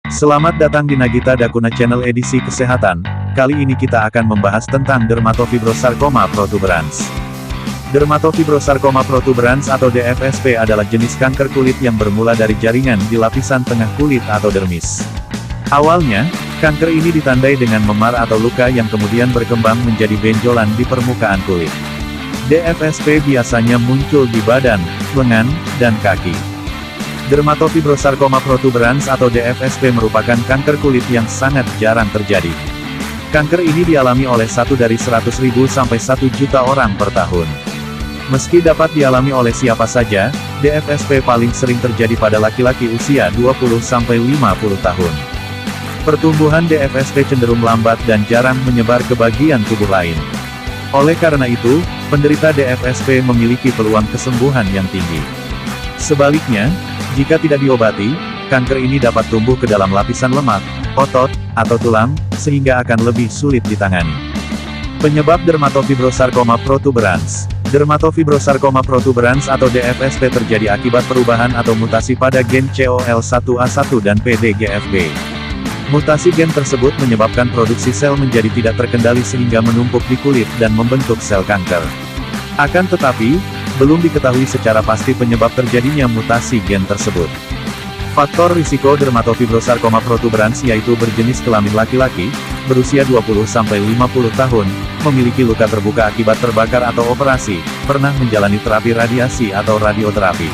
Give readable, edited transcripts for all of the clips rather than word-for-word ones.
Selamat datang di Nagita Dakuna Channel edisi kesehatan. Kali ini kita akan membahas tentang dermatofibrosarcoma protuberans. Dermatofibrosarcoma protuberans atau DFSP adalah jenis kanker kulit yang bermula dari jaringan di lapisan tengah kulit atau dermis. Awalnya, kanker ini ditandai dengan memar atau luka yang kemudian berkembang menjadi benjolan di permukaan kulit. DFSP biasanya muncul di badan, lengan, dan kaki. Dermatofibrosarcoma protuberans atau DFSP merupakan kanker kulit yang sangat jarang terjadi. Kanker ini dialami oleh 1 dari 100.000 sampai 1 juta orang per tahun. Meski dapat dialami oleh siapa saja, DFSP paling sering terjadi pada laki-laki usia 20 sampai 50 tahun. Pertumbuhan DFSP cenderung lambat dan jarang menyebar ke bagian tubuh lain. Oleh karena itu, penderita DFSP memiliki peluang kesembuhan yang tinggi. Sebaliknya, jika tidak diobati, kanker ini dapat tumbuh ke dalam lapisan lemak, otot, atau tulang, sehingga akan lebih sulit ditangani. Penyebab dermatofibrosarcoma protuberans. Dermatofibrosarcoma protuberans atau DFSP terjadi akibat perubahan atau mutasi pada gen COL1A1 dan PDGFB. Mutasi gen tersebut menyebabkan produksi sel menjadi tidak terkendali sehingga menumpuk di kulit dan membentuk sel kanker. Akan tetapi, belum diketahui secara pasti penyebab terjadinya mutasi gen tersebut. Faktor risiko dermatofibrosarcoma protuberans yaitu berjenis kelamin laki-laki, berusia 20-50 tahun, memiliki luka terbuka akibat terbakar atau operasi, pernah menjalani terapi radiasi atau radioterapi.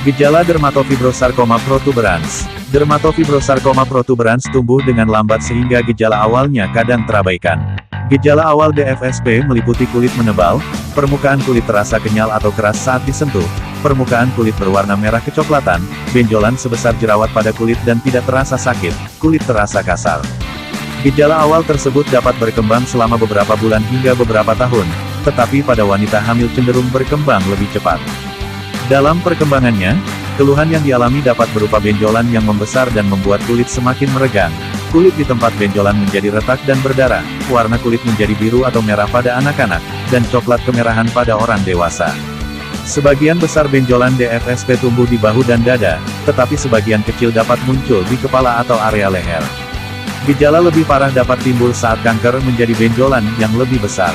Gejala dermatofibrosarcoma protuberans. Dermatofibrosarcoma protuberans tumbuh dengan lambat sehingga gejala awalnya kadang terabaikan. Gejala awal DFSP meliputi kulit menebal, permukaan kulit terasa kenyal atau keras saat disentuh, permukaan kulit berwarna merah kecoklatan, benjolan sebesar jerawat pada kulit dan tidak terasa sakit, kulit terasa kasar. Gejala awal tersebut dapat berkembang selama beberapa bulan hingga beberapa tahun, tetapi pada wanita hamil cenderung berkembang lebih cepat. Dalam perkembangannya, keluhan yang dialami dapat berupa benjolan yang membesar dan membuat kulit semakin meregang. Kulit di tempat benjolan menjadi retak dan berdarah, warna kulit menjadi biru atau merah pada anak-anak, dan coklat kemerahan pada orang dewasa. Sebagian besar benjolan DFSP tumbuh di bahu dan dada, tetapi sebagian kecil dapat muncul di kepala atau area leher. Gejala lebih parah dapat timbul saat kanker menjadi benjolan yang lebih besar.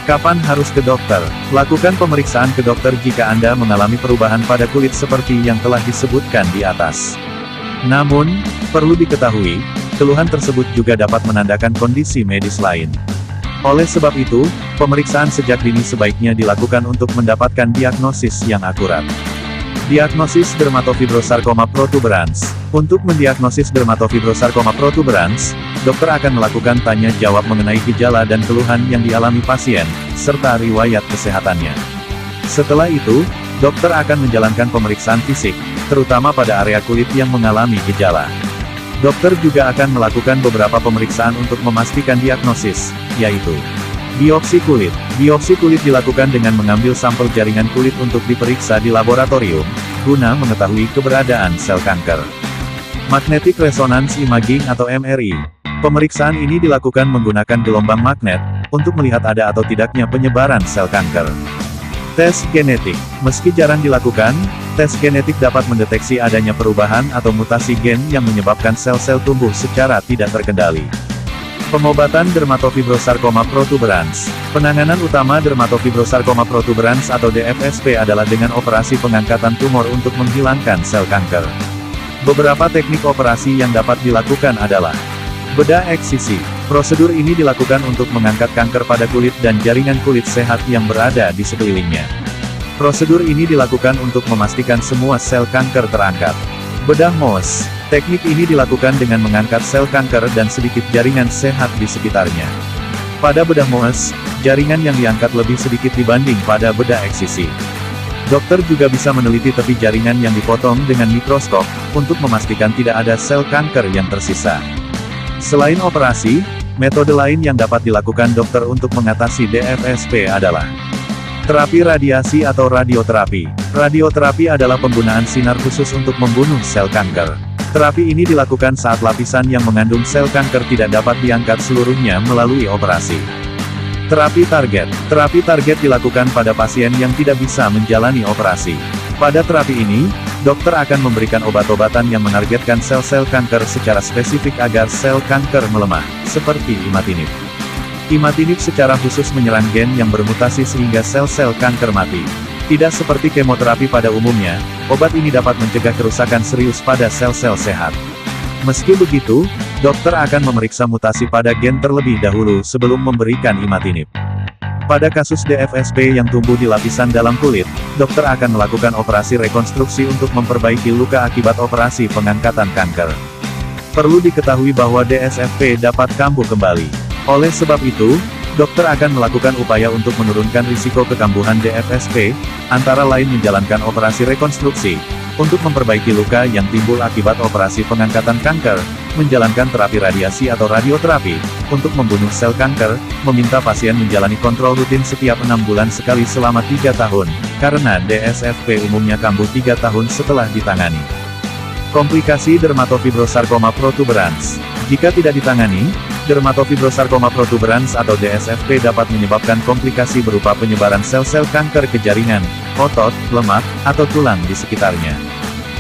Kapan harus ke dokter? Lakukan pemeriksaan ke dokter jika Anda mengalami perubahan pada kulit seperti yang telah disebutkan di atas. Namun, perlu diketahui, keluhan tersebut juga dapat menandakan kondisi medis lain. Oleh sebab itu, pemeriksaan sejak dini sebaiknya dilakukan untuk mendapatkan diagnosis yang akurat. Diagnosis dermatofibrosarcoma protuberans. Untuk mendiagnosis dermatofibrosarcoma protuberans, dokter akan melakukan tanya jawab mengenai gejala dan keluhan yang dialami pasien, serta riwayat kesehatannya. Setelah itu, dokter akan menjalankan pemeriksaan fisik, terutama pada area kulit yang mengalami gejala. Dokter juga akan melakukan beberapa pemeriksaan untuk memastikan diagnosis, yaitu biopsi kulit. Biopsi kulit dilakukan dengan mengambil sampel jaringan kulit untuk diperiksa di laboratorium, guna mengetahui keberadaan sel kanker. Magnetic Resonance Imaging atau MRI. Pemeriksaan ini dilakukan menggunakan gelombang magnet, untuk melihat ada atau tidaknya penyebaran sel kanker. Tes genetik. Meski jarang dilakukan, tes genetik dapat mendeteksi adanya perubahan atau mutasi gen yang menyebabkan sel-sel tumbuh secara tidak terkendali. Pengobatan dermatofibrosarcoma protuberans. Penanganan utama dermatofibrosarcoma protuberans atau DFSP adalah dengan operasi pengangkatan tumor untuk menghilangkan sel kanker. Beberapa teknik operasi yang dapat dilakukan adalah bedah eksisi. Prosedur ini dilakukan untuk mengangkat kanker pada kulit dan jaringan kulit sehat yang berada di sekelilingnya. Prosedur ini dilakukan untuk memastikan semua sel kanker terangkat. Bedah Mohs. Teknik ini dilakukan dengan mengangkat sel kanker dan sedikit jaringan sehat di sekitarnya. Pada bedah Mohs, jaringan yang diangkat lebih sedikit dibanding pada bedah eksisi. Dokter juga bisa meneliti tepi jaringan yang dipotong dengan mikroskop, untuk memastikan tidak ada sel kanker yang tersisa. Selain operasi, metode lain yang dapat dilakukan dokter untuk mengatasi DFSP adalah terapi radiasi atau radioterapi. Radioterapi adalah penggunaan sinar khusus untuk membunuh sel kanker. Terapi ini dilakukan saat lapisan yang mengandung sel kanker tidak dapat diangkat seluruhnya melalui operasi. Terapi target. Terapi target dilakukan pada pasien yang tidak bisa menjalani operasi. Pada terapi ini, dokter akan memberikan obat-obatan yang menargetkan sel-sel kanker secara spesifik agar sel kanker melemah, seperti imatinib. Imatinib secara khusus menyerang gen yang bermutasi sehingga sel-sel kanker mati. Tidak seperti kemoterapi pada umumnya, obat ini dapat mencegah kerusakan serius pada sel-sel sehat. Meski begitu, dokter akan memeriksa mutasi pada gen terlebih dahulu sebelum memberikan imatinib. Pada kasus DFSP yang tumbuh di lapisan dalam kulit, dokter akan melakukan operasi rekonstruksi untuk memperbaiki luka akibat operasi pengangkatan kanker. Perlu diketahui bahwa DSFP dapat kambuh kembali. Oleh sebab itu, dokter akan melakukan upaya untuk menurunkan risiko kekambuhan DFSP, antara lain menjalankan operasi rekonstruksi, untuk memperbaiki luka yang timbul akibat operasi pengangkatan kanker, menjalankan terapi radiasi atau radioterapi, untuk membunuh sel kanker, meminta pasien menjalani kontrol rutin setiap 6 bulan sekali selama 3 tahun, karena DSFP umumnya kambuh 3 tahun setelah ditangani. Komplikasi dermatofibrosarkoma protuberans. Jika tidak ditangani, dermatofibrosarkoma protuberans atau DSFP dapat menyebabkan komplikasi berupa penyebaran sel-sel kanker ke jaringan, otot, lemak, atau tulang di sekitarnya.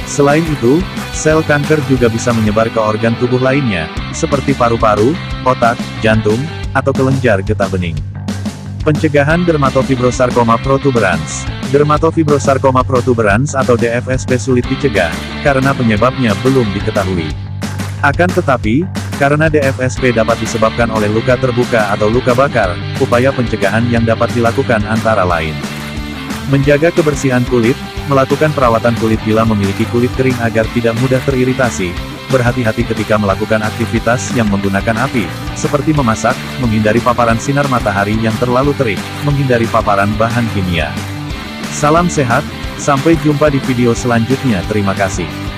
Selain itu, sel kanker juga bisa menyebar ke organ tubuh lainnya, seperti paru-paru, otak, jantung, atau kelenjar getah bening. Pencegahan dermatofibrosarkoma protuberans. Dermatofibrosarkoma protuberans atau DFSP sulit dicegah, karena penyebabnya belum diketahui. Akan tetapi, karena DFSP dapat disebabkan oleh luka terbuka atau luka bakar, upaya pencegahan yang dapat dilakukan antara lain: menjaga kebersihan kulit, melakukan perawatan kulit bila memiliki kulit kering agar tidak mudah teriritasi, berhati-hati ketika melakukan aktivitas yang menggunakan api, seperti memasak, menghindari paparan sinar matahari yang terlalu terik, menghindari paparan bahan kimia. Salam sehat, sampai jumpa di video selanjutnya. Terima kasih.